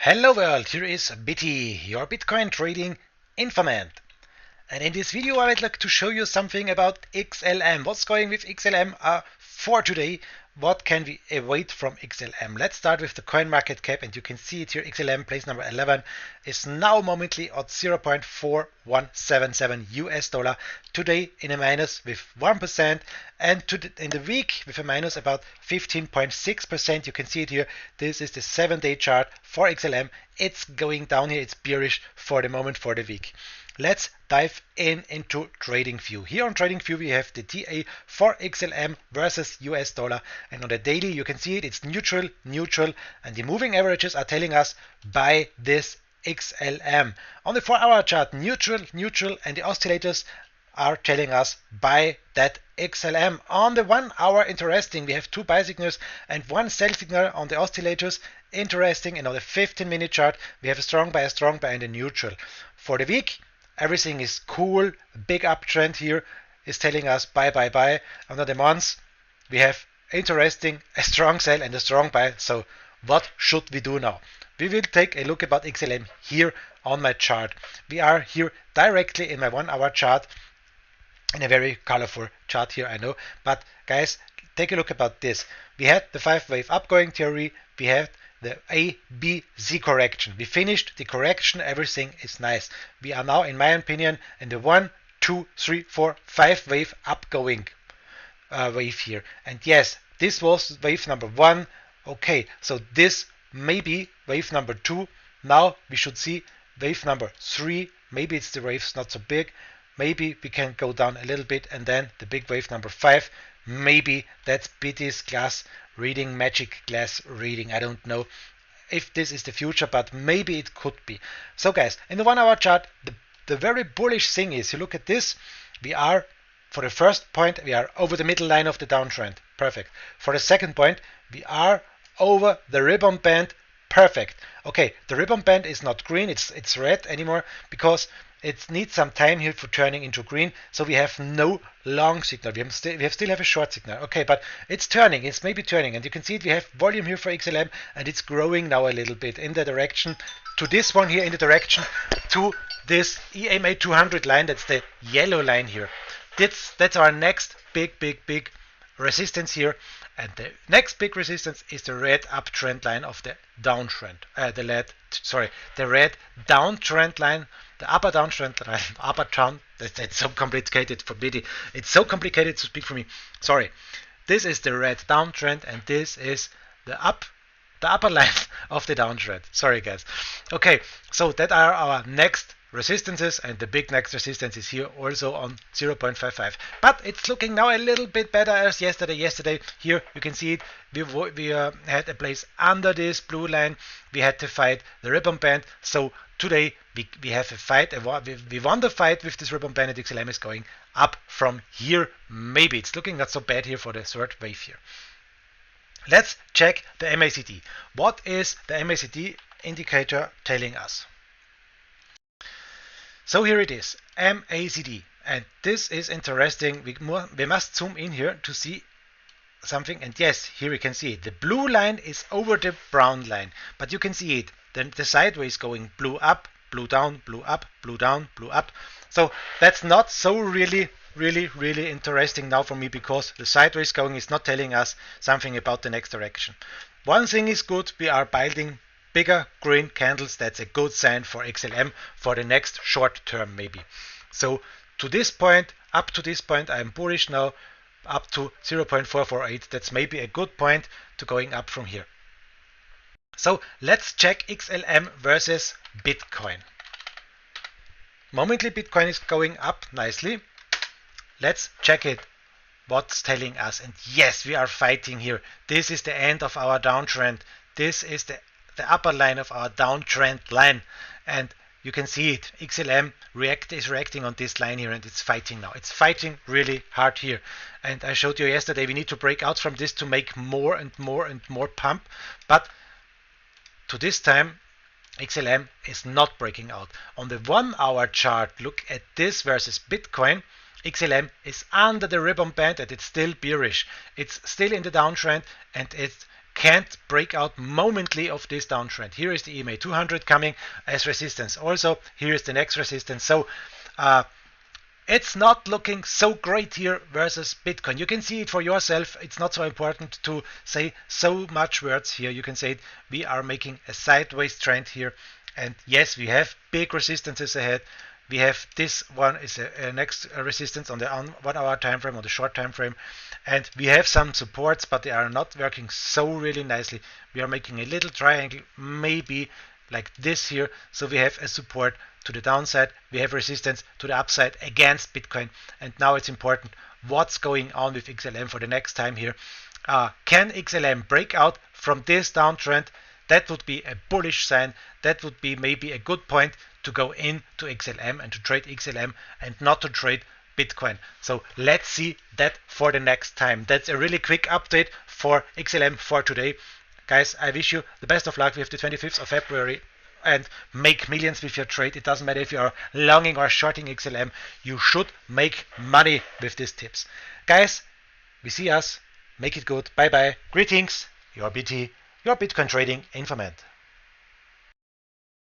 Hello world, here is Biti, your Bitcoin trading informant. And in this video I would like to show you something about Xlm. What's going with Xlm for today? What can we await from Xlm? Let's start with the coin market cap, and you can see it here. Xlm place number 11 is now momently at 0.4177 US dollar. Today in a minus with 1%, and in the week with a minus about 15.6%. You can see it here. This is the 7-day chart for Xlm. It's going down here. It's bearish for the moment for the week. Let's dive into TradingView. Here on TradingView we have the TA for XLM versus US dollar, and on the daily you can see it's neutral, and the moving averages are telling us buy this XLM. On the 4-hour chart, neutral, and the oscillators are telling us buy that XLM. On the 1 hour, interesting, we have 2 buy signals and 1 sell signal on the oscillators. Interesting. And on the 15-minute chart we have a strong buy, and a neutral. For the week, everything is cool. Big uptrend here is telling us buy. Under the months, we have interesting a strong sell and a strong buy. So what should we do now? We will take a look about XLM here on my chart. We are here directly in my 1 hour chart, in a very colorful chart here, I know. But guys, take a look about this. We had the 5-wave upgoing theory. We had the A, B, Z correction. We finished the correction. Everything is nice. We are now, in my opinion, in the 1, 2, 3, 4, 5-wave upgoing wave here. And yes, this was wave number 1. Okay, so this may be wave number 2. Now we should see wave number 3. Maybe it's the waves not so big. Maybe we can go down a little bit, and then the big wave number 5. Maybe that's Biti's glass reading, magic glass reading. I don't know if this is the future, but maybe it could be. So guys, in the 1 hour chart, the very bullish thing is, you look at this, we are, for the first point, we are over the middle line of the downtrend. Perfect. For the second point, we are over the ribbon band. Perfect. Okay, the ribbon band is not green, it's red anymore, because it needs some time here for turning into green. So we have no long signal. We still have a short signal. Okay, but it's turning. It's maybe turning, and you can see it. We have volume here for XLM, and it's growing now a little bit in the direction to this one here, in the direction to this EMA 200 line. That's the yellow line here. That's our next big resistance here. And the next big resistance is the red uptrend line of the downtrend. The red downtrend line, the upper downtrend line, upper down. That's so complicated for Biti. It's so complicated to speak for me. Sorry. This is the red downtrend, and this is the upper line of the downtrend. Sorry, guys. Okay, so that are our next resistances, and the big next resistance is here also on 0.55. But it's looking now a little bit better as yesterday. Here you can see it. We had a place under this blue line. We had to fight the ribbon band. So today we have a fight. We won the fight with this ribbon band, and XLM is going up from here. Maybe it's looking not so bad here for the third wave here. Let's check the MACD. What is the MACD indicator telling us? So here it is, MACD, and this is interesting. We must zoom in here to see something, and yes, here we can see it. The blue line is over the brown line, but you can see it. Then the sideways going blue up, blue down, blue up, blue down, blue up. So that's not so really interesting now for me, because the sideways going is not telling us something about the next direction. One thing is good, we are building bigger green candles. That's a good sign for XLM for the next short term maybe. So to this point, up to this point, I'm bullish now, up to 0.448. That's maybe a good point to going up from here. So let's check XLM versus Bitcoin. Momently Bitcoin is going up nicely. Let's check it. What's telling us? And yes, we are fighting here. This is the end of our downtrend. This is the upper line of our downtrend line, and you can see it. XLM is reacting on this line here, and it's fighting now. It's fighting really hard here. And I showed you yesterday we need to break out from this to make more and more pump. But to this time, XLM is not breaking out. On the 1 hour chart, look at this versus Bitcoin. XLM is under the ribbon band, and it's still bearish. It's still in the downtrend, and can't break out momently of this downtrend. Here is the EMA 200 coming as resistance. Also, here is the next resistance. So it's not looking so great here versus Bitcoin. You can see it for yourself. It's not so important to say so much words here. You can say it. We are making a sideways trend here. And yes, we have big resistances ahead. We have this one is a next resistance on the 1 hour time frame, on the short time frame. And we have some supports, but they are not working so really nicely. We are making a little triangle, maybe like this here. So we have a support to the downside, we have resistance to the upside against Bitcoin. And now it's important what's going on with XLM for the next time here. Can XLM break out from this downtrend? That would be a bullish sign. That would be maybe a good point to go into XLM and to trade XLM and not to trade Bitcoin. So let's see that for the next time. That's a really quick update for XLM for today. Guys, I wish you the best of luck with the 25th of February and make millions with your trade. It doesn't matter if you are longing or shorting XLM. You should make money with these tips. Guys, we see us. Make it good. Bye bye. Greetings. Your BT, your Bitcoin trading informant.